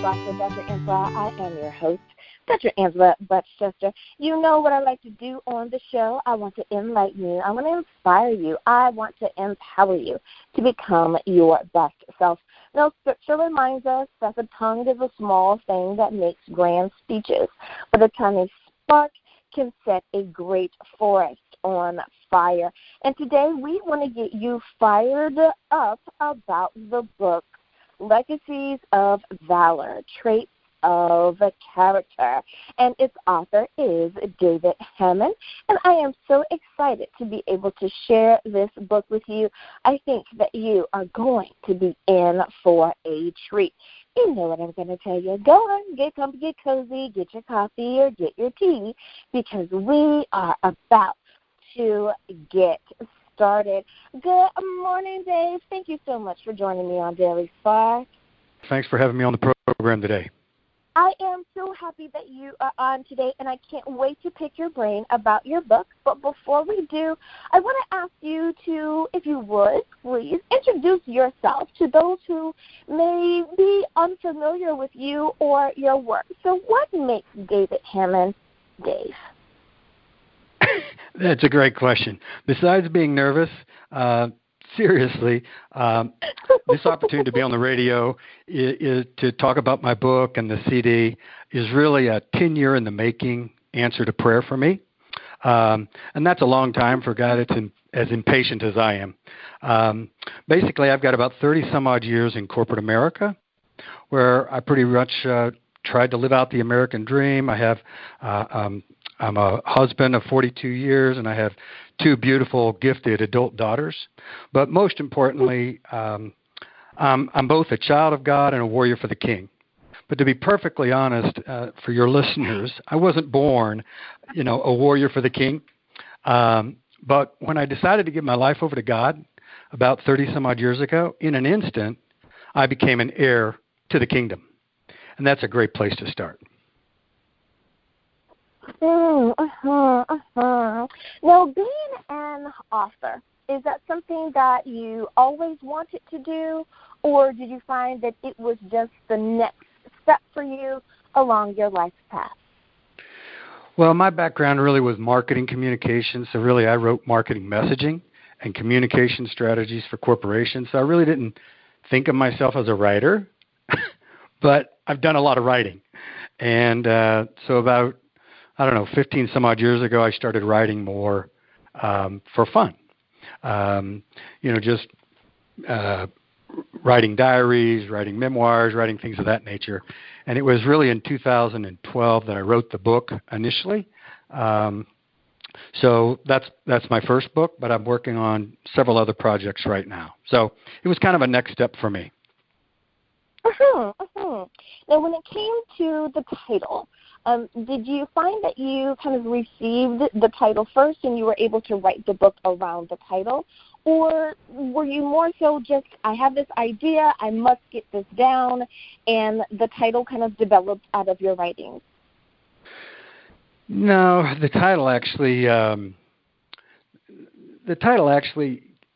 Box with Dr. Angela. I am your host, Dr. Angela Butchester. You know what I like to do on the show. I want to enlighten you. I want to inspire you. I want to empower you to become your best self. Now, Scripture reminds us that the tongue is a small thing that makes grand speeches, but a tiny spark can set a great forest on fire. And today we want to get you fired up about the book Legacies of Valor, Traits of Character, and its author is David Hammond, and I am so excited to be able to share this book with you. I think that you are going to be in for a treat. You know what I'm going to tell you. Go on, get comfy, get cozy, get your coffee or get your tea, because we are about to get started. Good morning, Dave. Thank you so much for joining me on Daily Spark. Thanks for having me on the program today. I am so happy that you are on today, and I can't wait to pick your brain about your book. But before we do, I want to ask you to, if you would, please introduce yourself to those who may be unfamiliar with you or your work. So what makes David Hammond Dave? That's a great question. Besides being nervous, seriously, this opportunity to be on the radio is to talk about my book and the CD is really a 10-year in the making answer to prayer for me. And that's a long time for a guy that's as impatient as I am. Basically, I've got about 30-some-odd years in corporate America where I pretty much tried to live out the American dream. I have I'm a husband of 42 years, and I have two beautiful, gifted adult daughters. But most importantly, I'm both a child of God and a warrior for the King. But to be perfectly honest, for your listeners, I wasn't born, a warrior for the King. But when I decided to give my life over to God about 30-some-odd years ago, in an instant, I became an heir to the kingdom. And that's a great place to start. Now, being an author, is that something that you always wanted to do, or did you find that it was just the next step for you along your life's path? Well, my background really was marketing communications, so really I wrote marketing messaging and communication strategies for corporations. So I really didn't think of myself as a writer, but I've done a lot of writing. And so about 15-some-odd years ago, I started writing more for fun. Just writing diaries, writing memoirs, writing things of that nature. And it was really in 2012 that I wrote the book initially. So that's my first book, but I'm working on several other projects right now. So it was kind of a next step for me. Now, when it came to the title, did you find that you kind of received the title first and you were able to write the book around the title? Or were you more so just, I have this idea, I must get this down, and the title kind of developed out of your writings? No, the title actually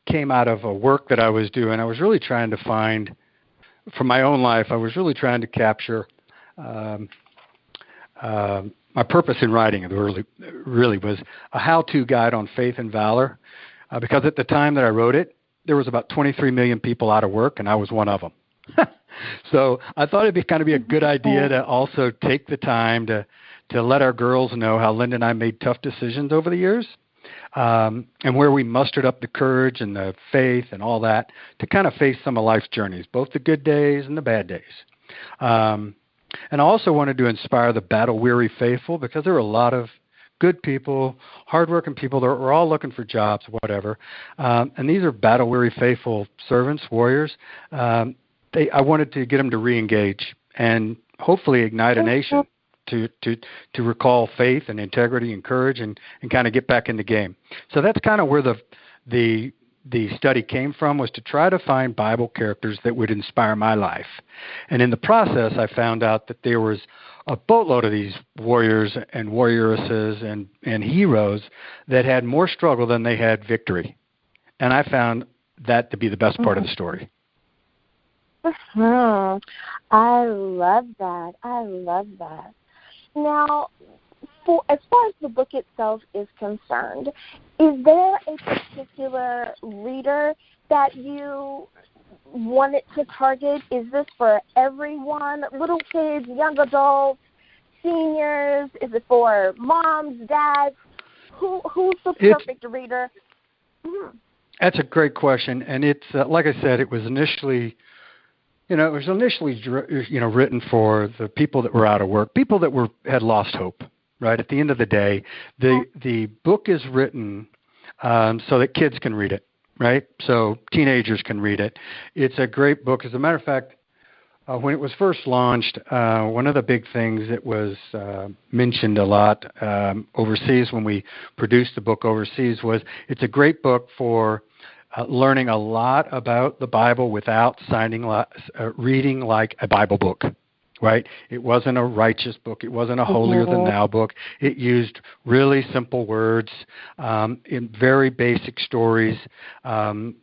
came out of a work that I was doing. I was really trying to find, for my own life, I was really trying to capture my purpose in writing. It really was a how-to guide on faith and valor, because at the time that I wrote it, there was about 23 million people out of work, and I was one of them. So I thought it'd be a good idea to also take the time to let our girls know how Linda and I made tough decisions over the years, and where we mustered up the courage and the faith and all that to kind of face some of life's journeys, both the good days and the bad days. And I also wanted to inspire the battle-weary faithful, because there were a lot of good people, hardworking people that were all looking for jobs, whatever. And these are battle-weary faithful servants, warriors. I wanted to get them to re-engage and hopefully ignite a nation to recall faith and integrity and courage and kind of get back in the game. So that's kind of where the study came from, was to try to find Bible characters that would inspire my life. And in the process, I found out that there was a boatload of these warriors and warrioresses and heroes that had more struggle than they had victory. And I found that to be the best part of the story. Mm-hmm. I love that. I love that. Now, as far as the book itself is concerned, is there a particular reader that you want it to target? Is this for everyone, little kids, young adults, seniors? Is it for moms, dads? Who's the perfect reader? Mm-hmm. That's a great question, and it's like I said, it was initially written for the people that were out of work, people that had lost hope. Right at the end of the day, the book is written so that kids can read it. Right, so teenagers can read it. It's a great book. As a matter of fact, when it was first launched, one of the big things that was mentioned a lot overseas when we produced the book overseas was it's a great book for learning a lot about the Bible without reading like a Bible book. Right? It wasn't a righteous book. It wasn't a holier-than-thou book. It used really simple words in very basic stories and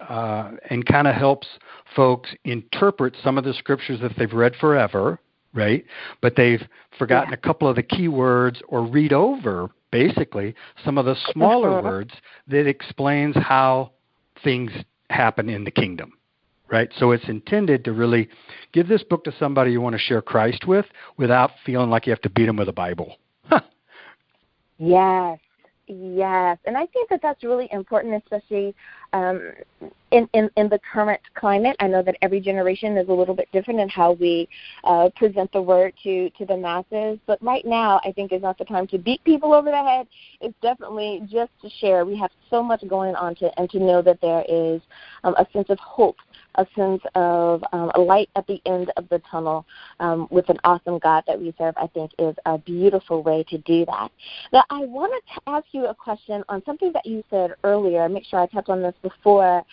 kind of helps folks interpret some of the scriptures that they've read forever, right? But they've forgotten a couple of the key words or read over, basically, some of the smaller words that explains how things happen in the kingdom. Right? So it's intended to really give this book to somebody you want to share Christ with without feeling like you have to beat them with a Bible. Yes. And I think that that's really important, especially in the current climate. I know that every generation is a little bit different in how we present the word to the masses. But right now, I think is not the time to beat people over the head. It's definitely just to share. We have so much going on and to know that there is a sense of hope, a sense of a light at the end of the tunnel with an awesome God that we serve, I think is a beautiful way to do that. Now, I wanted to ask you a question on something that you said earlier. Make sure I touch on this before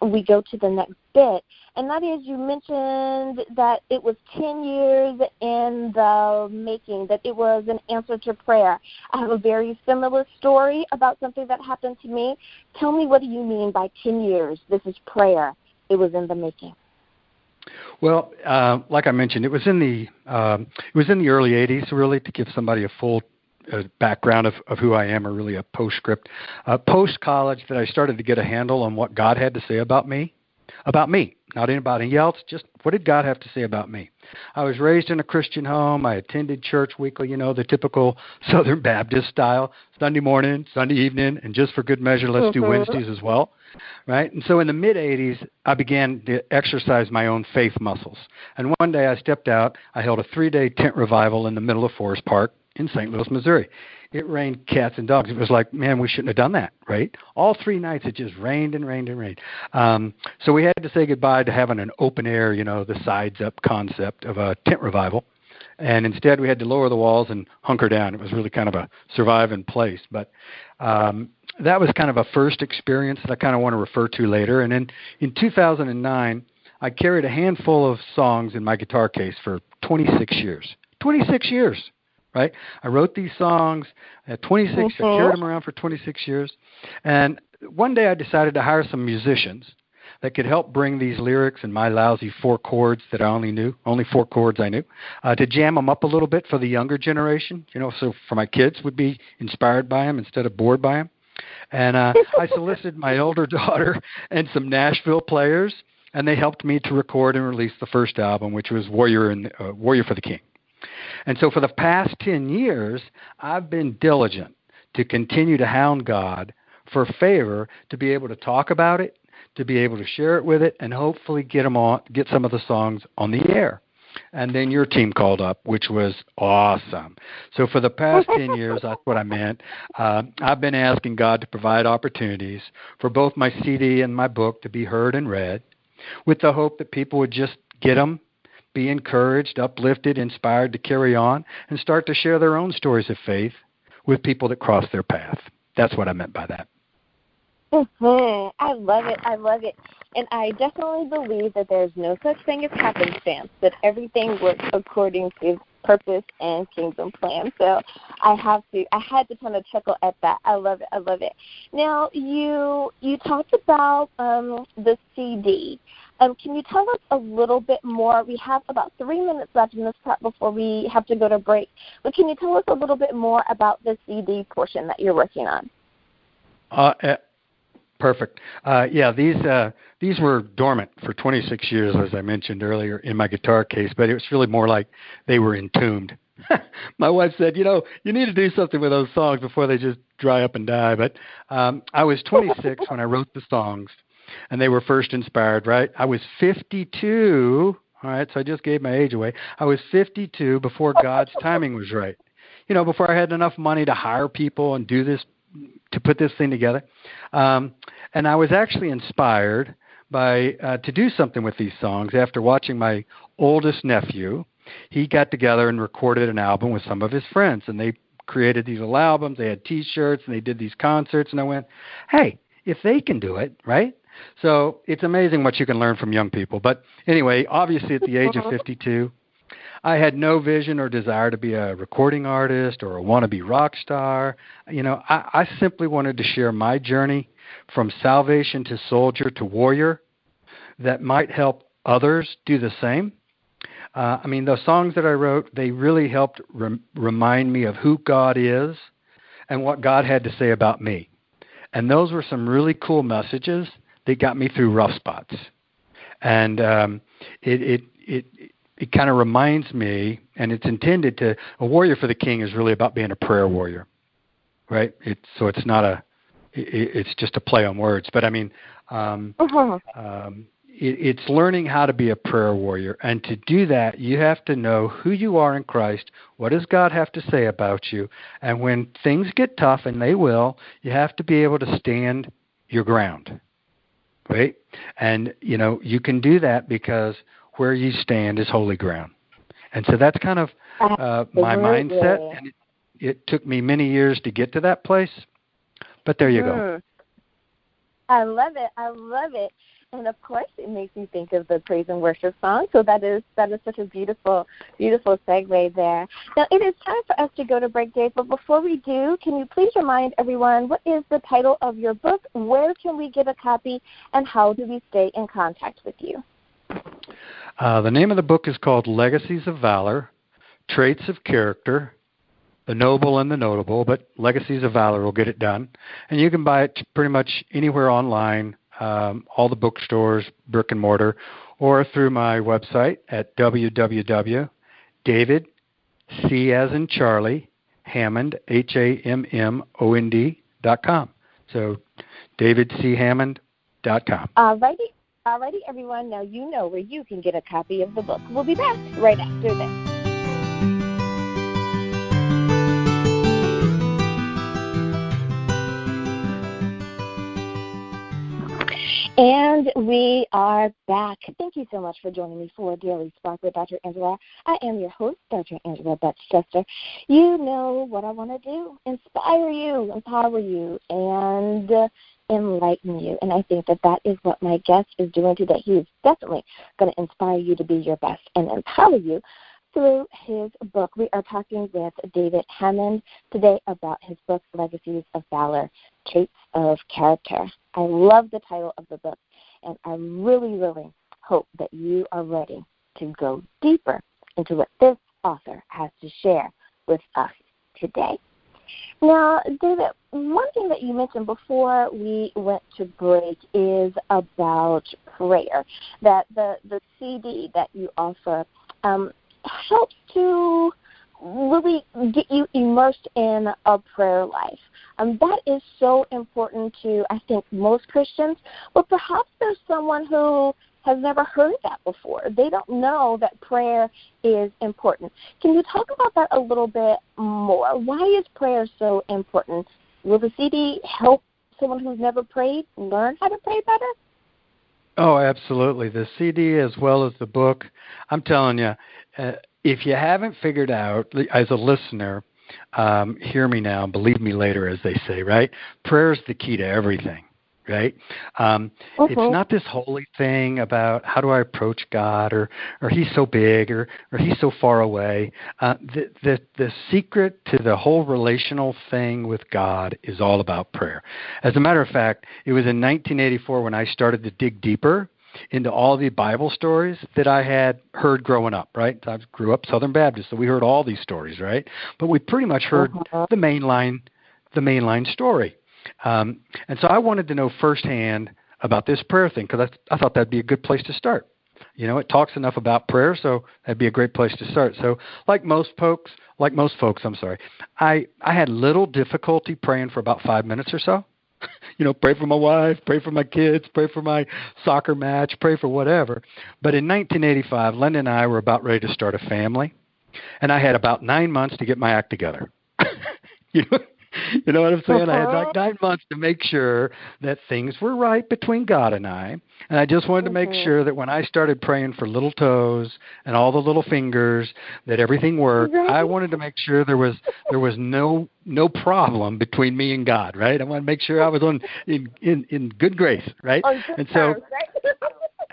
we go to the next bit, and that is you mentioned that it was 10 years in the making, that it was an answer to prayer. I have a very similar story about something that happened to me. Tell me, what do you mean by 10 years? This is prayer. It was in the making. Well, like I mentioned, it was in the early 80s, really, to give somebody a full background of who I am, or really a postscript. Post-college, that I started to get a handle on what God had to say about me, not anybody else, just what did God have to say about me. I was raised in a Christian home. I attended church weekly, the typical Southern Baptist style, Sunday morning, Sunday evening, and just for good measure, let's do Wednesdays as well. Right? And so in the mid-'80s, I began to exercise my own faith muscles. And one day I stepped out. I held a 3-day tent revival in the middle of Forest Park in St. Louis, Missouri. It rained cats and dogs. It was like, man, we shouldn't have done that, right? All 3 nights it just rained and rained and rained. So we had to say goodbye to having an open air, the sides-up concept of a tent revival. And instead we had to lower the walls and hunker down. It was really kind of a survive in place. But that was kind of a first experience that I kind of want to refer to later. And then in 2009, I carried a handful of songs in my guitar case for 26 years. 26 years, right? I wrote these songs at 26. I carried them around for 26 years. And one day I decided to hire some musicians that could help bring these lyrics and my lousy 4 chords that I only 4 chords I knew, to jam them up a little bit for the younger generation, so for my kids would be inspired by them instead of bored by them. And I solicited my older daughter and some Nashville players, and they helped me to record and release the first album, which was Warrior for the King. And so for the past 10 years, I've been diligent to continue to hound God for favor to be able to talk about it, to be able to share it with it, and hopefully get some of the songs on the air. And then your team called up, which was awesome. So for the past 10 years, that's what I meant. I've been asking God to provide opportunities for both my CD and my book to be heard and read, with the hope that people would just get them, be encouraged, uplifted, inspired to carry on, and start to share their own stories of faith with people that cross their path. That's what I meant by that. I love it. And I definitely believe that there's no such thing as happenstance, that everything works according to purpose and kingdom plan. So I had to kind of chuckle at that. I love it. Now, you talked about the CD. Can you tell us a little bit more? We have about 3 minutes left in this part before we have to go to break. But can you tell us a little bit more about the CD portion that you're working on? Perfect. These were dormant for 26 years, as I mentioned earlier, in my guitar case, but it was really more like they were entombed. My wife said, you need to do something with those songs before they just dry up and die. But I was 26 when I wrote the songs, and they were first inspired, right? I was 52, all right, so I just gave my age away. I was 52 before God's timing was right. Before I had enough money to hire people and do this, to put this thing together. And I was actually inspired by to do something with these songs after watching my oldest nephew. He got together and recorded an album with some of his friends, and they created these little albums. They had T-shirts, and they did these concerts, and I went, hey, if they can do it, right? So it's amazing what you can learn from young people. But anyway, obviously at the age of 52, I had no vision or desire to be a recording artist or a wannabe rock star. I simply wanted to share my journey from salvation to soldier to warrior that might help others do the same. Those songs that I wrote, they really helped remind me of who God is and what God had to say about me. And those were some really cool messages that got me through rough spots. And it kind of reminds me, and it's intended to, a warrior for the king is really about being a prayer warrior, right? It's just a play on words. But it's learning how to be a prayer warrior. And to do that, you have to know who you are in Christ. What does God have to say about you? And when things get tough, and they will, you have to be able to stand your ground, right? And, you can do that because where you stand is holy ground. And so that's kind of my mindset. And it took me many years to get to that place. But there you go. I love it. And of course, it makes me think of the praise and worship song. So that is such a beautiful, beautiful segue there. Now, it is time for us to go to break, Dave. But before we do, can you please remind everyone, what is the title of your book? Where can we get a copy? And how do we stay in contact with you? The name of the book is called Legacies of Valor, Traits of Character, the Noble and the Notable, but Legacies of Valor will get it done. And you can buy it pretty much anywhere online, all the bookstores, brick and mortar, or through my website at www.david, C as in Charlie, Hammond, HAMMOND.com. So davidchammond.com. Alrighty, everyone. Now you know where you can get a copy of the book. We'll be back right after this. And we are back. Thank you so much for joining me for Daily Spark with Dr. Angela. I am your host, Dr. Angela Betchester. You know what I want to do: inspire you, empower you, and enlighten you. And I think that is what my guest is doing today. He is definitely going to inspire you to be your best and empower you through his book. We are talking with David Hammond today about his book, Legacies of Valor, Traits of Character. I love the title of the book, and I really, really hope that you are ready to go deeper into what this author has to share with us today. Now, David, one thing that you mentioned before we went to break is about prayer, that the CD that you offer helps to really get you immersed in a prayer life. That is so important to, I think, most Christians, but perhaps there's someone who has never heard that before. They don't know that prayer is important. Can you talk about that a little bit more? Why is prayer so important? Will the CD help someone who's never prayed learn how to pray better? Oh, absolutely. The CD as well as the book. I'm telling you, if you haven't figured out, as a listener, hear me now, believe me later, as they say, right? Prayer is the key to everything, right? It's not this holy thing about how do I approach God, or he's so big, or he's so far away. The secret to the whole relational thing with God is all about prayer. As a matter of fact, it was in 1984 when I started to dig deeper into all the Bible stories that I had heard growing up, right? I grew up Southern Baptist, so we heard all these stories, right? But we pretty much heard the mainline story. And so I wanted to know firsthand about this prayer thing because I thought that'd be a good place to start. You know, it talks enough about prayer, so that'd be a great place to start. So like most folks, I had little difficulty praying for about 5 minutes or so. You know, pray for my wife, pray for my kids, pray for my soccer match, pray for whatever. But in 1985, Linda and I were about ready to start a family, and I had about 9 months to get my act together. You know what I'm saying? I had like 9 months to make sure that things were right between God and I just wanted to make sure that when I started praying for little toes and all the little fingers, that everything worked. Right. I wanted to make sure there was no problem between me and God, right? I wanted to make sure I was in good grace, right? And so.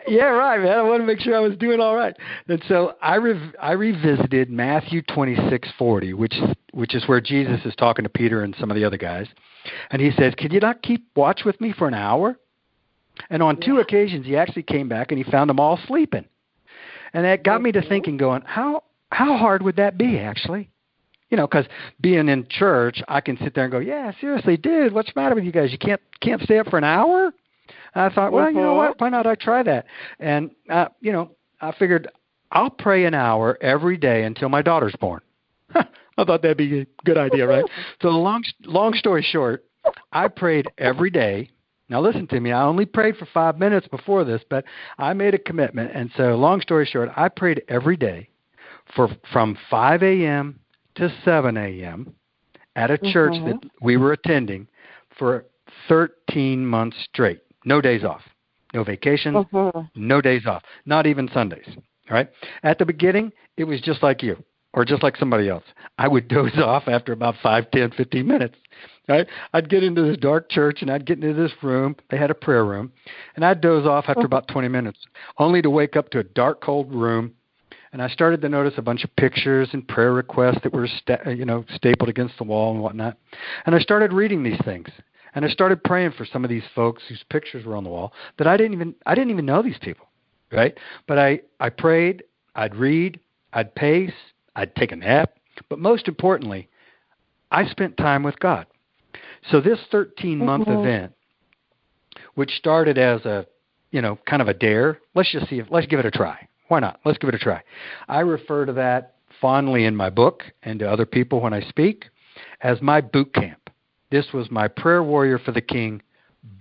Yeah, right, man. I want to make sure I was doing all right. And so I revisited Matthew 26:40, which is where Jesus is talking to Peter and some of the other guys. And he says, "Could you not keep watch with me for an hour?" And on 2 occasions, he actually came back and he found them all sleeping. And that got me to thinking, going, how hard would that be, actually? You know, because being in church, I can sit there and go, yeah, seriously, dude, what's the matter with you guys? You can't stay up for an hour? I thought, well, you know what? Why not I try that? And, you know, I figured I'll pray an hour every day until my daughter's born. I thought that'd be a good idea, right? So long story short, I prayed every day. Now, listen to me. I only prayed for 5 minutes before this, but I made a commitment. And so long story short, I prayed every day from 5 a.m. to 7 a.m. at a church that we were attending for 13 months straight. No days off, no vacations, no days off, not even Sundays, all right? At the beginning, it was just like you or just like somebody else. I would doze off after about 5, 10, 15 minutes, right? I'd get into this dark church, and I'd get into this room. They had a prayer room, and I'd doze off after about 20 minutes, only to wake up to a dark, cold room, and I started to notice a bunch of pictures and prayer requests that were stapled against the wall and whatnot, and I started reading these things. And I started praying for some of these folks whose pictures were on the wall that I didn't even know these people, right? But I prayed, I'd read, I'd pace, I'd take a nap, but most importantly, I spent time with God. So this 13-month event, which started as a, kind of a dare, let's give it a try. Why not? Let's give it a try. I refer to that fondly in my book and to other people when I speak as my boot camp. This was my Prayer Warrior for the King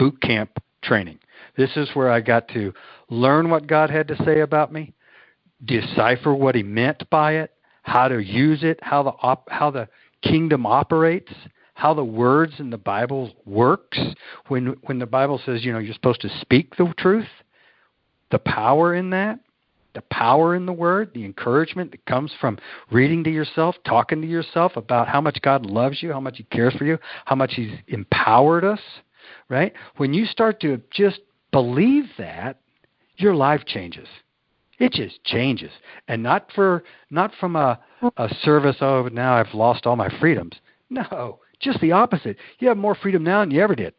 boot camp training. This is where I got to learn what God had to say about me, decipher what he meant by it, how to use it, how the kingdom operates, how the words in the Bible works. When the Bible says, you're supposed to speak the truth, the power in that, the power in the word, the encouragement that comes from reading to yourself, talking to yourself about how much God loves you, how much he cares for you, how much he's empowered us, right? When you start to just believe that, your life changes. It just changes. And not from a service, oh, now I've lost all my freedoms. No, just the opposite. You have more freedom now than you ever did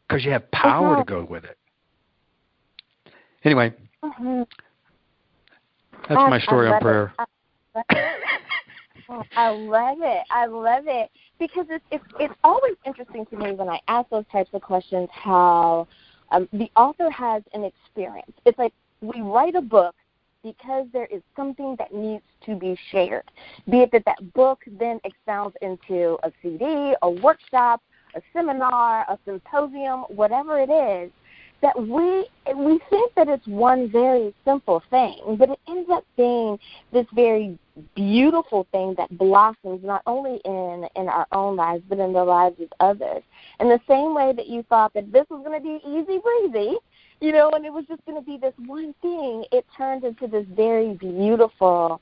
because you have power to go with it. Anyway, that's my story on prayer. I love it because it's always interesting to me when I ask those types of questions how the author has an experience. It's like we write a book because there is something that needs to be shared, be it that book then expounds into a CD, a workshop, a seminar, a symposium, whatever it is, that we think that it's one very simple thing, but it ends up being this very beautiful thing that blossoms not only in our own lives, but in the lives of others. In the same way that you thought that this was going to be easy breezy, and it was just going to be this one thing, it turned into this very beautiful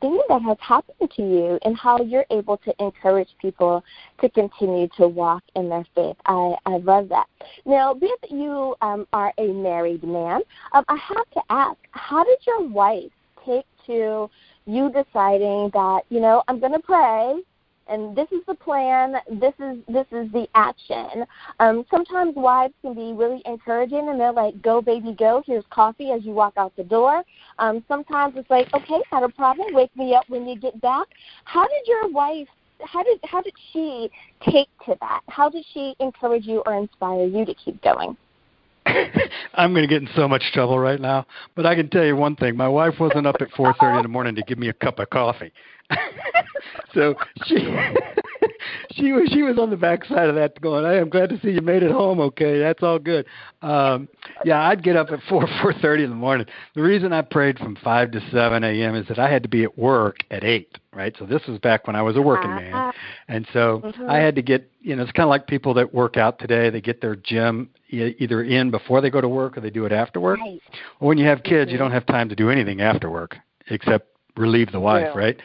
thing that has happened to you and how you're able to encourage people to continue to walk in their faith. I love that. Now, being that you are a married man, I have to ask, how did your wife take to you deciding that, I'm going to pray, and this is the plan. This is the action. Sometimes wives can be really encouraging, and they're like, "Go, baby, go. Here's coffee as you walk out the door." Sometimes it's like, "Okay, not a problem. Wake me up when you get back." How did your wife? How did she take to that? How did she encourage you or inspire you to keep going? I'm going to get in so much trouble right now, but I can tell you one thing. My wife wasn't up at 4:30 in the morning to give me a cup of coffee. So she was on the backside of that going, "Hey, I'm glad to see you made it home okay. That's all good." Yeah, I'd get up at 4:30 in the morning. The reason I prayed from 5 to 7 a.m. is that I had to be at work at 8, right? So this was back when I was a working man. And so I had to get, it's kind of like people that work out today. They get their gym either in before they go to work or they do it after work. Right. Well, when you have kids, you don't have time to do anything after work except relieve the wife, right?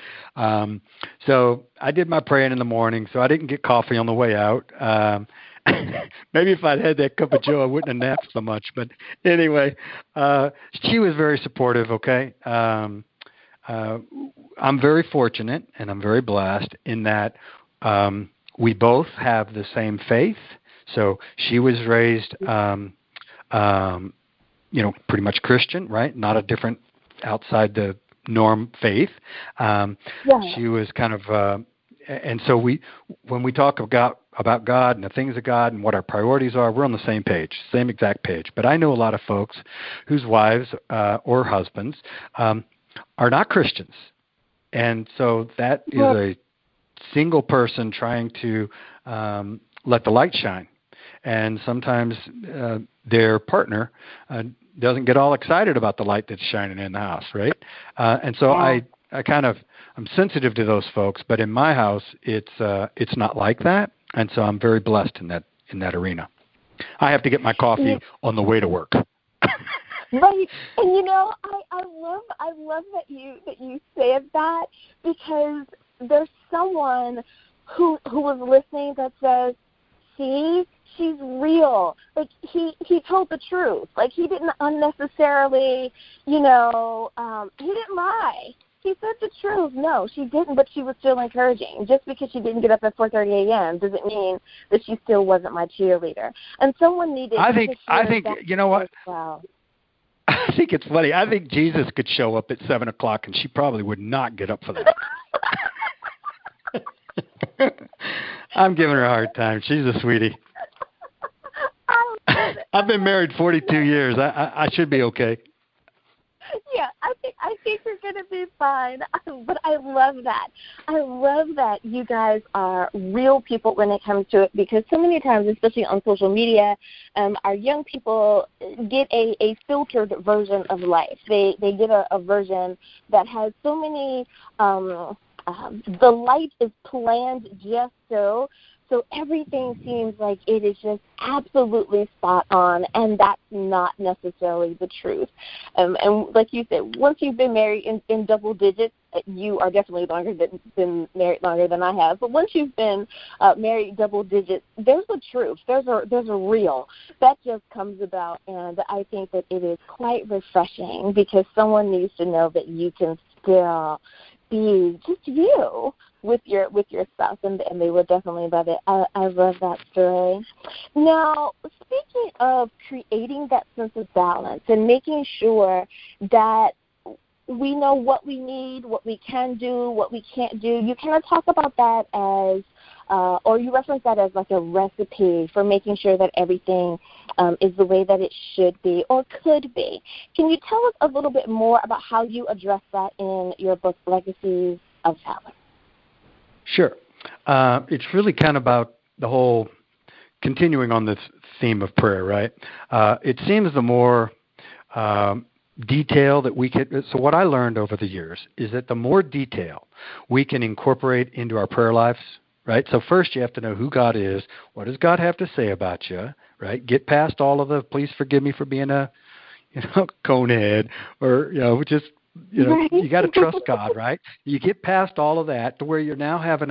So I did my praying in the morning, so I didn't get coffee on the way out. Maybe if I'd had that cup of joe, I wouldn't have napped so much. But anyway, she was very supportive, okay? I'm very fortunate and I'm very blessed in that we both have the same faith. So she was raised, pretty much Christian, right? Not a different outside the norm faith. She was kind of, and so when we talk about God and the things of God and what our priorities are, we're on the same page, same exact page. But I know a lot of folks whose wives or husbands are not Christians. And so that is a single person trying to let the light shine. And sometimes their partner doesn't get all excited about the light that's shining in the house, right? And so I'm sensitive to those folks, but in my house, it's not like that. And so I'm very blessed in that arena. I have to get my coffee on the way to work. Right, and I love that you said that, because there's someone who was listening that says, "See, she's real." Like he told the truth. Like he didn't unnecessarily, he didn't lie. He said the truth. No, she didn't, but she was still encouraging. Just because she didn't get up at 4:30 a.m. doesn't mean that she still wasn't my cheerleader. And someone needed. I think you know what? Wow. I think it's funny. I think Jesus could show up at 7 o'clock, and she probably would not get up for that. I'm giving her a hard time. She's a sweetie. I've been married 42 years. I should be okay. Yeah, I think you're going to be fine. But I love that. I love that you guys are real people when it comes to it, because so many times, especially on social media, our young people get a filtered version of life. They get a version that has so many the light is planned just so everything seems like it is just absolutely spot on, and that's not necessarily the truth. And like you said, once you've been married in double digits, you are definitely been married longer than I have. But once you've been married double digits, there's a truth. There's a real that just comes about, and I think that it is quite refreshing, because someone needs to know that you can still be just you with your spouse, and they will definitely love it. I love that story. Now, speaking of creating that sense of balance and making sure that we know what we need, what we can do, what we can't do, you kind of talk about that as, or you reference that as like a recipe for making sure that everything is the way that it should be or could be. Can you tell us a little bit more about how you address that in your book, Legacies of Valor? Sure. It's really kind of about the whole continuing on this theme of prayer, right? It seems the more detail that we can, so what I learned over the years is that the more detail we can incorporate into our prayer lives, right? So first you have to know who God is. What does God have to say about you, right? Get past all of the, please forgive me for being a, conehead, or, just, right. You got to trust God, right? You get past all of that to where you're now having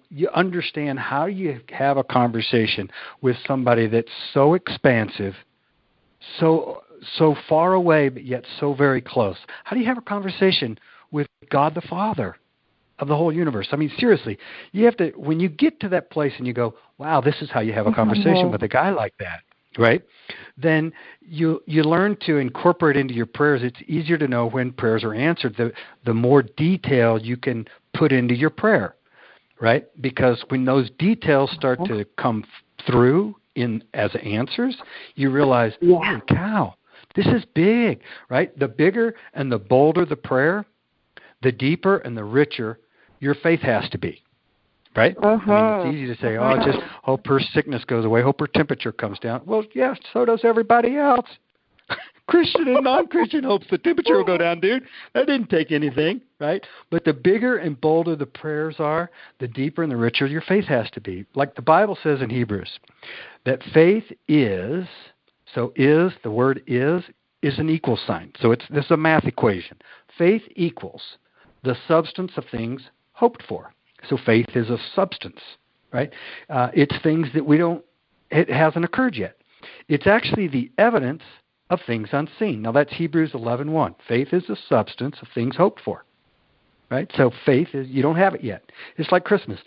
you understand how you have a conversation with somebody that's so expansive, so far away, but yet so very close. How do you have a conversation with God the Father? of the whole universe. I mean, seriously, you have to, when you get to that place and you go, wow, this is how you have a conversation with a guy like that, right? Then you learn to incorporate into your prayers. It's easier to know when prayers are answered, the more detail you can put into your prayer, right? Because when those details start to come through as answers, you realize, holy cow, this is big, right? The bigger and the bolder the prayer, the deeper and the richer your faith has to be, right? I mean, it's easy to say, just hope her sickness goes away, hope her temperature comes down. Well, yes, so does everybody else. Christian and non-Christian hopes the temperature will go down, dude. That didn't take anything, right? But the bigger and bolder the prayers are, the deeper and the richer your faith has to be. Like the Bible says in Hebrews, that faith is, the word is an equal sign. So this is a math equation. Faith equals the substance of things hoped for. So faith is a substance, right? It's things that it hasn't occurred yet. It's actually the evidence of things unseen. Now that's Hebrews 11:1. Faith is the substance of things hoped for, right? So faith is, you don't have it yet. It's like Christmas.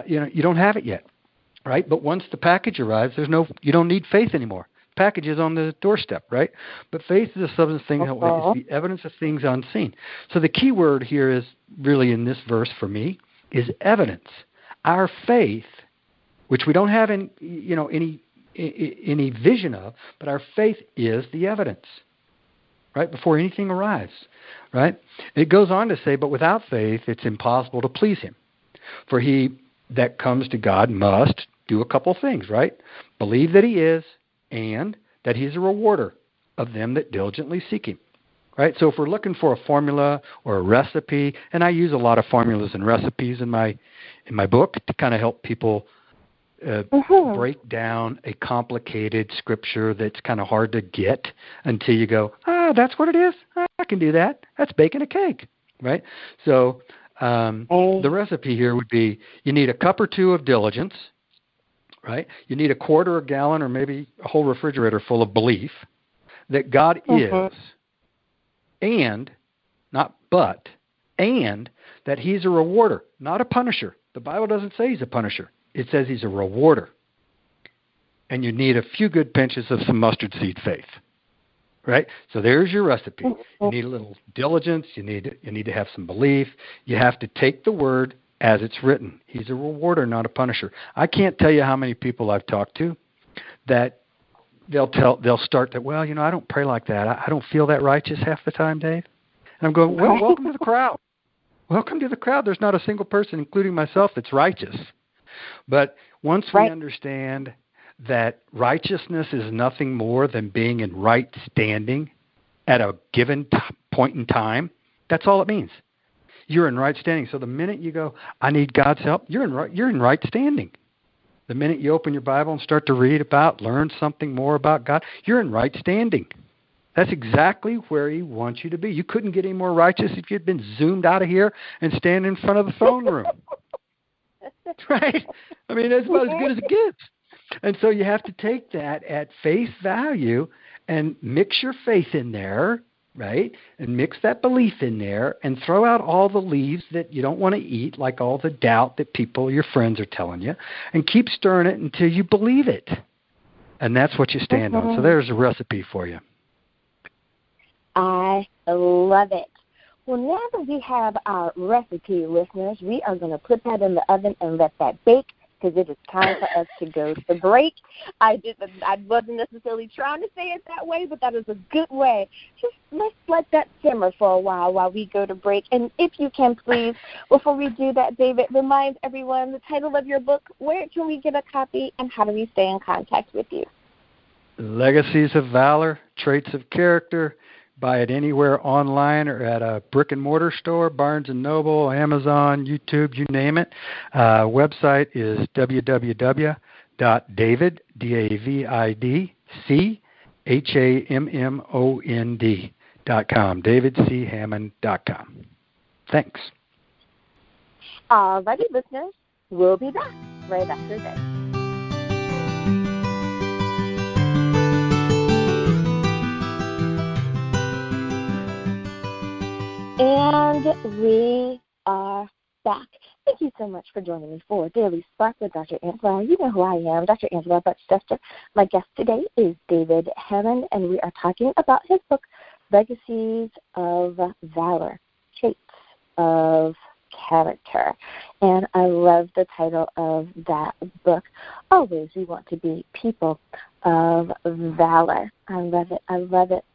You don't have it yet, right? But once the package arrives, you don't need faith anymore. Package is on the doorstep, right? But faith is a substance of things hoped for. It's the evidence of things unseen. So the key word here is really in this verse for me is evidence. Our faith, which we don't have any vision of, but our faith is the evidence, right, before anything arrives, right? It goes on to say, but without faith, it's impossible to please him. For he that comes to God must do a couple things, right? Believe that he is, and that he's a rewarder of them that diligently seek him, right? So if we're looking for a formula or a recipe, and I use a lot of formulas and recipes in my book to kind of help people break down a complicated scripture that's kind of hard to get until you go, that's what it is. I can do that. That's baking a cake, right? So the recipe here would be you need a cup or two of diligence, right? You need a quarter, a gallon, or maybe a whole refrigerator full of belief that God is, and, not but, and that he's a rewarder, not a punisher. The Bible doesn't say he's a punisher. It says he's a rewarder. And you need a few good pinches of some mustard seed faith, right? So there's your recipe. You need a little diligence. You need to have some belief. You have to take the word as it's written. He's a rewarder, not a punisher. I can't tell you how many people I've talked to that they'll start that, well, I don't pray like that. I don't feel that righteous half the time, Dave. And I'm going, well, welcome to the crowd. Welcome to the crowd. There's not a single person, including myself, that's righteous. But once we understand that righteousness is nothing more than being in right standing at a given point in time, that's all it means. You're in right standing. So the minute you go, I need God's help, you're in right standing. The minute you open your Bible and start to learn something more about God, you're in right standing. That's exactly where he wants you to be. You couldn't get any more righteous if you'd been zoomed out of here and stand in front of the throne room. Right? I mean, that's about as good as it gets. And so you have to take that at face value and mix your faith in there, right? And mix that belief in there and throw out all the leaves that you don't want to eat, like all the doubt that your friends are telling you, and keep stirring it until you believe it. And that's what you stand on. So there's a recipe for you. I love it. Well, now that we have our recipe, listeners, we are going to put that in the oven and let that bake because it is time for us to go to break. I wasn't necessarily trying to say it that way, but that is a good way. Just let's let that simmer for a while we go to break. And if you can, please, before we do that, David, remind everyone the title of your book, where can we get a copy, and how do we stay in contact with you? Legacies of Valor, Traits of Character. Buy it anywhere online or at a brick-and-mortar store, Barnes & Noble, Amazon, YouTube, you name it. Website is www.david, DAVIDCHAMMOND.com, davidchammond.com. Thanks. All righty, listeners, we'll be back right after this. And we are back. Thank you so much for joining me for Daily Spark with Dr. Angela. You know who I am, Dr. Angela Butch-Stufy. My guest today is David Hammond, and we are talking about his book, Legacies of Valor, Traits of Character. And I love the title of that book. Always we want to be people of valor. I love it. I love it.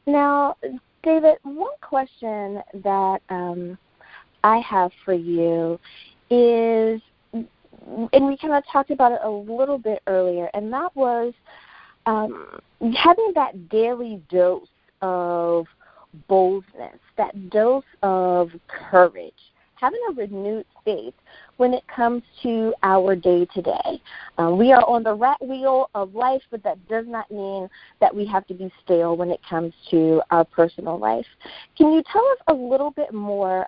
Now, David, one question that I have for you is, and we kind of talked about it a little bit earlier, and that was having that daily dose of boldness, that dose of courage, having a renewed faith when it comes to our day-to-day. We are on the rat wheel of life, but that does not mean that we have to be stale when it comes to our personal life. Can you tell us a little bit more?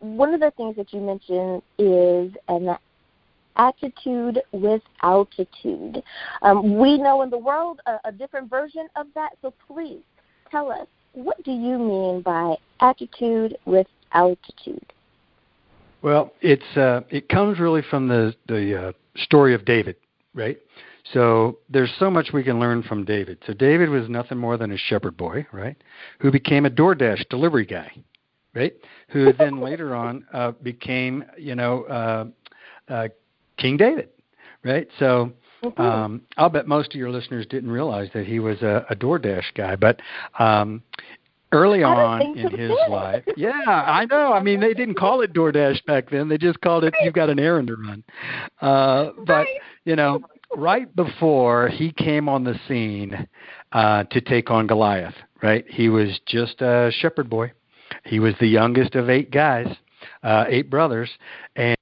One of the things that you mentioned is an attitude with altitude. We know in the world a different version of that, so please tell us, what do you mean by attitude with altitude? Well, it comes really from the story of David, right? So there's so much we can learn from David. So David was nothing more than a shepherd boy, right, who became a DoorDash delivery guy, right, who then later on became, King David, right? So I'll bet most of your listeners didn't realize that he was a DoorDash guy, but early on in his life. Yeah, I know. I mean, they didn't call it DoorDash back then. They just called it, you've got an errand to run. But, right before he came on the scene to take on Goliath, right, he was just a shepherd boy. He was the youngest of 8 guys, 8 brothers, and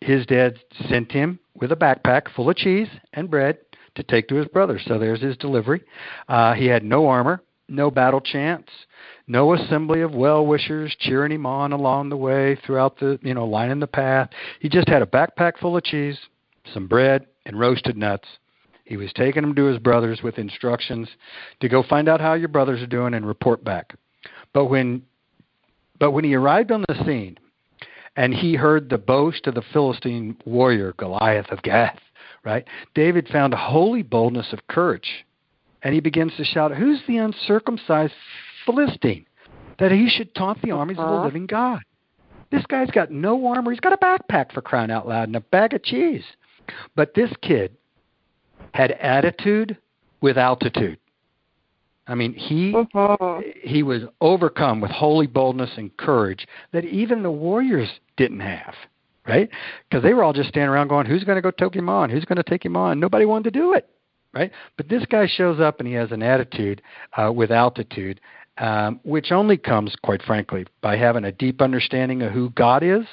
his dad sent him with a backpack full of cheese and bread to take to his brothers. So there's his delivery. He had no armor, no battle chance, no assembly of well-wishers cheering him on along the way throughout the, lining the path. He just had a backpack full of cheese, some bread, and roasted nuts. He was taking them to his brothers with instructions to go find out how your brothers are doing and report back. But when he arrived on the scene and he heard the boast of the Philistine warrior, Goliath of Gath, right, David found a holy boldness of courage. And he begins to shout, who's the uncircumcised Philistine, that he should taunt the armies of the living God? This guy's got no armor. He's got a backpack, for crying out loud, and a bag of cheese. But this kid had attitude with altitude. I mean, he was overcome with holy boldness and courage that even the warriors didn't have, right? Because they were all just standing around going, who's going to go take him on? Who's going to take him on? Nobody wanted to do it. Right, but this guy shows up and he has an attitude with altitude, which only comes, quite frankly, by having a deep understanding of who God is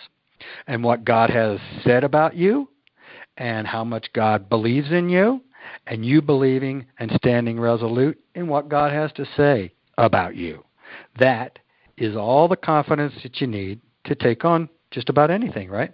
and what God has said about you and how much God believes in you, and you believing and standing resolute in what God has to say about you. That is all the confidence that you need to take on just about anything, right?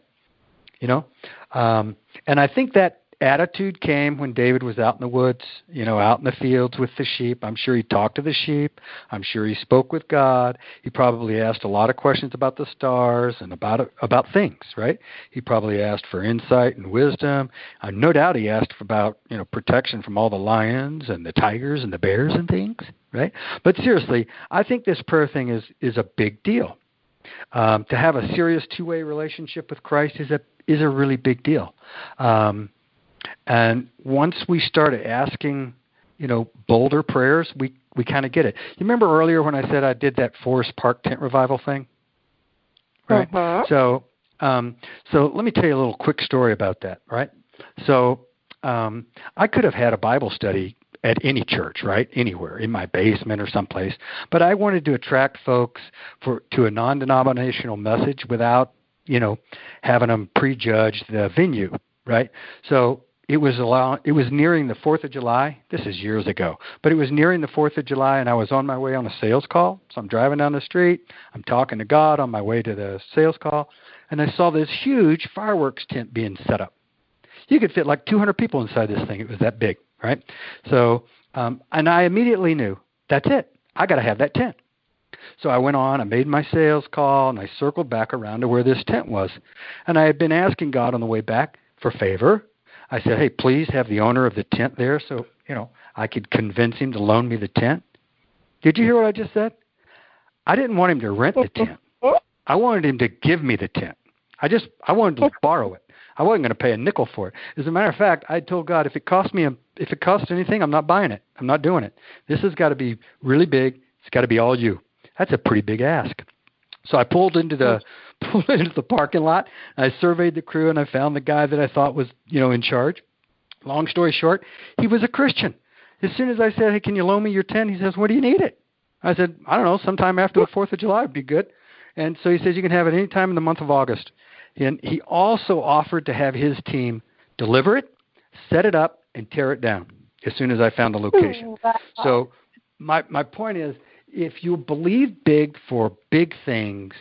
And I think that attitude came when David was out in the woods, out in the fields with the sheep. I'm sure he talked to the sheep. I'm sure he spoke with God. He probably asked a lot of questions about the stars and about things, right? He probably asked for insight and wisdom. No doubt he asked about, protection from all the lions and the tigers and the bears and things, right? But seriously, I think this prayer thing is a big deal. To have a serious two-way relationship with Christ is a really big deal. And once we started asking, bolder prayers, we kind of get it. You remember earlier when I said I did that Forest Park tent revival thing? Right? So let me tell you a little quick story about that, right? So I could have had a Bible study at any church, right? Anywhere, in my basement or someplace. But I wanted to attract folks to a non-denominational message without, having them prejudge the venue, right? So it was nearing the 4th of July. This is years ago. But it was nearing the 4th of July, and I was on my way on a sales call. So I'm driving down the street. I'm talking to God on my way to the sales call, and I saw this huge fireworks tent being set up. You could fit like 200 people inside this thing. It was that big, right? So, and I immediately knew, that's it. I got to have that tent. So I went on, I made my sales call, and I circled back around to where this tent was. And I had been asking God on the way back for favor. I said, hey, please have the owner of the tent there so, I could convince him to loan me the tent. Did you hear what I just said? I didn't want him to rent the tent. I wanted him to give me the tent. I wanted to borrow it. I wasn't going to pay a nickel for it. As a matter of fact, I told God, if it costs anything, I'm not buying it. I'm not doing it. This has got to be really big. It's got to be all you. That's a pretty big ask. So I pulled into the parking lot. And I surveyed the crew, and I found the guy that I thought was, in charge. Long story short, he was a Christian. As soon as I said, hey, can you loan me your tent? He says, what do you need it? I said, I don't know, sometime after the 4th of July would be good. And so he says, you can have it any time in the month of August. And he also offered to have his team deliver it, set it up, and tear it down as soon as I found the location. So my point is, if you believe big for big things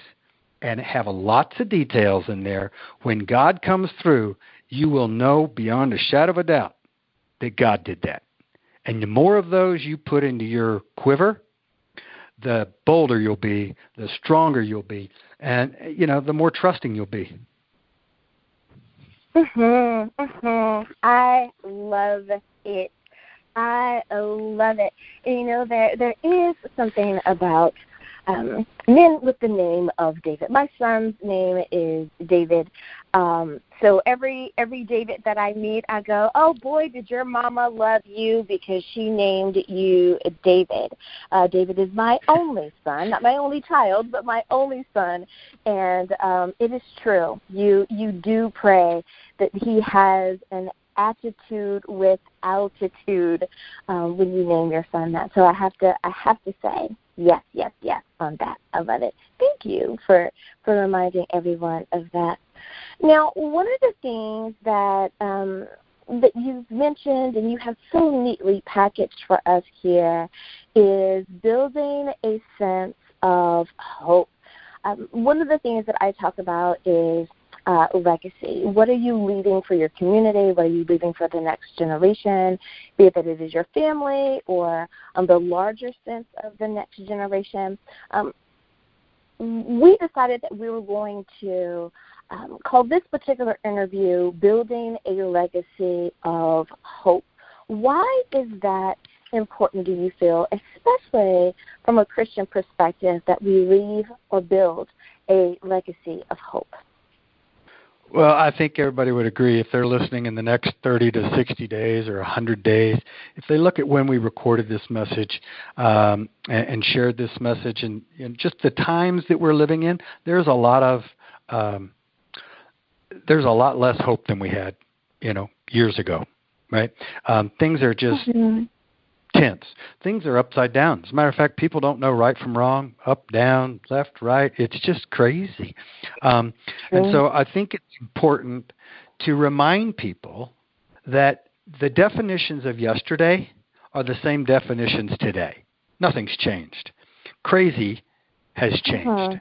and have lots of details in there, when God comes through, you will know beyond a shadow of a doubt that God did that. And the more of those you put into your quiver, the bolder you'll be, the stronger you'll be, and, the more trusting you'll be. I love it. I love it. There is something about men with the name of David. My son's name is David. So every David that I meet, I go, oh, boy, did your mama love you because she named you David. David is my only son, not my only child, but my only son. And it is true. You do pray that he has an attitude with altitude when you name your son that. So I have to say yes on that. I love it. Thank you for reminding everyone of that. Now, one of the things that you've mentioned and you have so neatly packaged for us here is building a sense of hope. One of the things that I talk about is legacy. What are you leaving for your community? What are you leaving for the next generation? Be it that it is your family or the larger sense of the next generation. We decided that we were going to call this particular interview Building a Legacy of Hope. Why is that important, do you feel, especially from a Christian perspective, that we leave or build a legacy of hope? Well, I think everybody would agree if they're listening in the next 30 to 60 days or 100 days, if they look at when we recorded this message and shared this message and just the times that we're living in, there's a lot less hope than we had, years ago, right? Things are just tense. Things are upside down. As a matter of fact, people don't know right from wrong, up, down, left, right. It's just crazy. And so I think it's important to remind people that the definitions of yesterday are the same definitions today. Nothing's changed. Crazy has changed.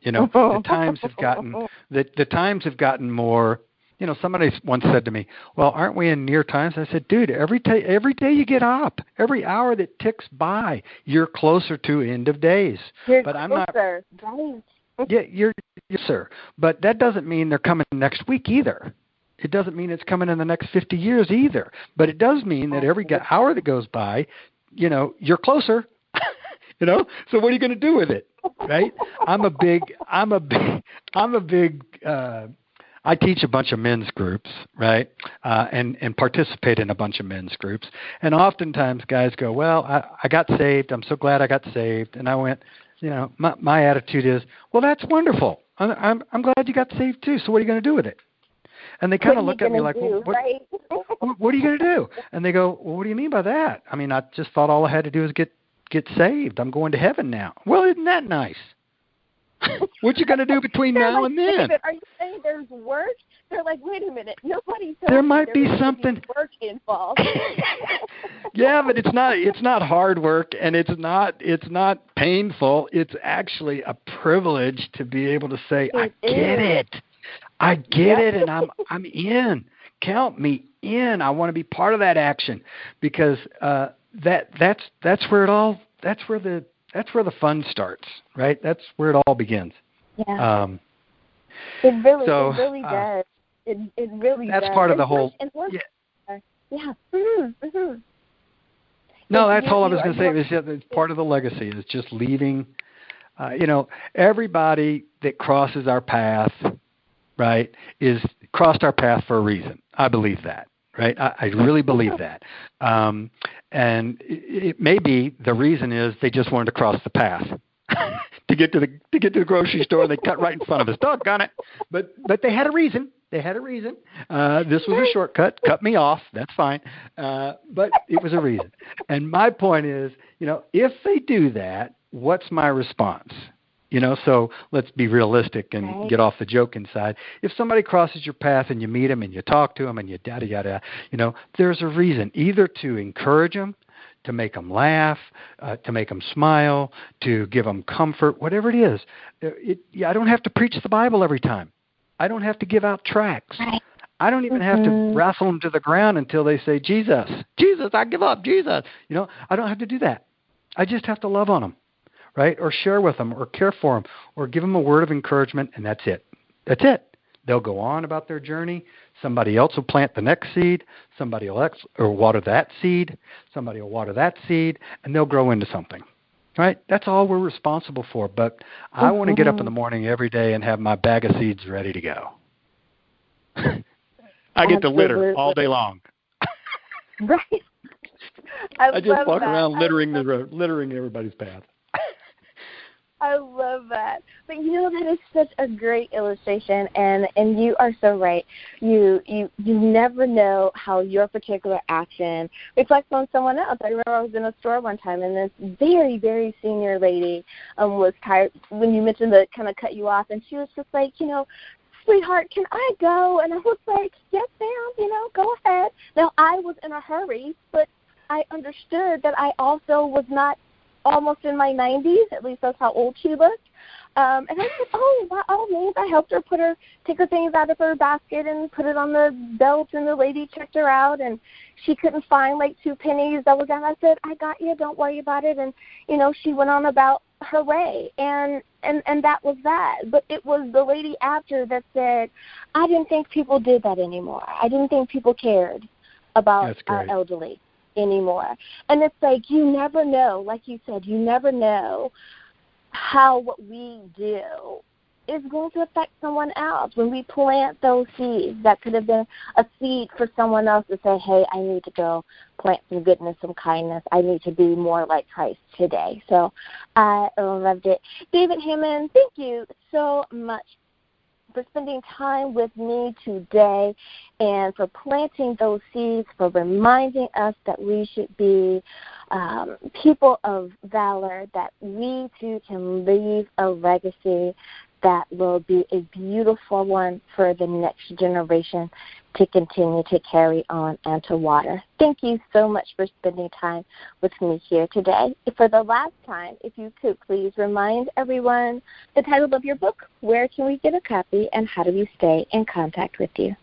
The times have gotten more. Somebody once said to me, well, aren't we in near times? I said, dude, every day you get up, every hour that ticks by, you're closer to end of days. I'm not. Right. Yeah, you're sir. But that doesn't mean they're coming next week either. It doesn't mean it's coming in the next 50 years either. But it does mean that every hour that goes by, you're closer. So what are you going to do with it? Right? I teach a bunch of men's groups, right, and participate in a bunch of men's groups. And oftentimes guys go, well, I got saved. I'm so glad I got saved. And I went, my attitude is, well, that's wonderful. I'm glad you got saved too. So what are you going to do with it? And they kind of look at me like, well, what are you going to do? And they go, well, what do you mean by that? I mean, I just thought all I had to do was get saved. I'm going to heaven now. Well, isn't that nice? What you going to do between now and then? David, are you saying there's work? They're like, wait a minute. Nobody told there might be something work involved. Yeah, but it's not hard work, and it's not painful. It's actually a privilege to be able to say, I get it, and I'm in. Count me in. I want to be part of that action because that's where the that's where the fun starts, right? That's where it all begins. Yeah. It really does. It really that's does. That's part of the whole. Yeah. Mm-hmm. No, that's all I was going to say. It's part of the legacy. Is just leaving. Everybody that crosses our path, right, is crossed our path for a reason. I believe that. Right, I really believe that, and it may be the reason is they just wanted to cross the path to get to the grocery store. They cut right in front of us. Doggone it! But they had a reason. They had a reason. This was a shortcut. Cut me off. That's fine. But it was a reason. And my point is, if they do that, what's my response? So let's be realistic and get off the joking side. If somebody crosses your path and you meet them and you talk to them and you yada, there's a reason, either to encourage them, to make them laugh, to make them smile, to give them comfort, whatever it is. I don't have to preach the Bible every time. I don't have to give out tracts. I don't even have to wrestle them to the ground until they say, Jesus, I give up, Jesus. I don't have to do that. I just have to love on them. Right? Or share with them, or care for them, or give them a word of encouragement, and that's it. That's it. They'll go on about their journey. Somebody else will plant the next seed. Somebody will water that seed. Somebody will water that seed, and they'll grow into something. Right? That's all we're responsible for. But I want to get up in the morning every day and have my bag of seeds ready to go. I get to litter all day long. Right. I just walk around littering everybody's path. I love that. But that is such a great illustration, and you are so right. You never know how your particular action reflects on someone else. I remember I was in a store one time, and this very, very senior lady was tired when you mentioned the kind of cut you off, and she was just like, sweetheart, can I go? And I was like, yes, ma'am, go ahead. Now, I was in a hurry, but I understood that I also was not almost in my 90s, at least that's how old she looked. And I said, by all means, I helped her take her things out of her basket and put it on the belt, and the lady checked her out, and she couldn't find like 2 pennies that was down. I said, I got you, don't worry about it. And, she went on about her way, and that was that. But it was the lady after that said, I didn't think people did that anymore. I didn't think people cared about our elderly anymore. And it's like, you never know, like you said, you never know how what we do is going to affect someone else. When we plant those seeds, that could have been a seed for someone else to say, hey, I need to go plant some goodness, some kindness. I need to be more like Christ today. So I loved it. David Hammond, thank you so much for spending time with me today and for planting those seeds, for reminding us that we should be people of valor, that we too can leave a legacy that will be a beautiful one for the next generation to continue to carry on and to water. Thank you so much for spending time with me here today. For the last time, if you could please remind everyone the title of your book, where can we get a copy, and how do we stay in contact with you?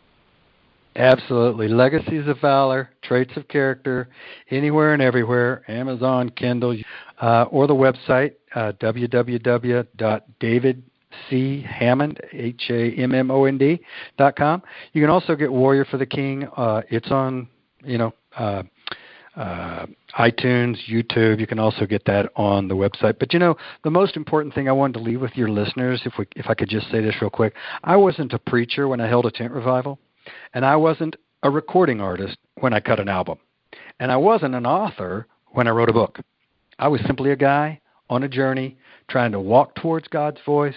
Absolutely. Legacies of Valor, Traits of Character, anywhere and everywhere, Amazon, Kindle, or the website, www.davidchammond, HAMMOND.com. You can also get Warrior for the King. It's on, iTunes, YouTube. You can also get that on the website. But the most important thing I wanted to leave with your listeners, if I could just say this real quick, I wasn't a preacher when I held a tent revival, and I wasn't a recording artist when I cut an album, and I wasn't an author when I wrote a book. I was simply a guy on a journey trying to walk towards God's voice,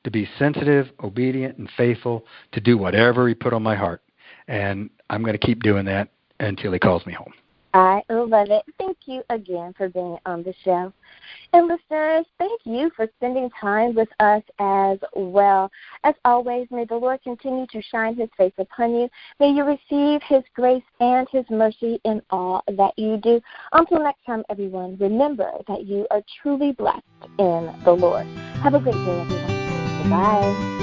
to be sensitive, obedient, and faithful, to do whatever He put on my heart. And I'm going to keep doing that until He calls me home. I love it. Thank you again for being on the show. And listeners, thank you for spending time with us as well. As always, may the Lord continue to shine His face upon you. May you receive His grace and His mercy in all that you do. Until next time, everyone, remember that you are truly blessed in the Lord. Have a great day, everyone. Bye.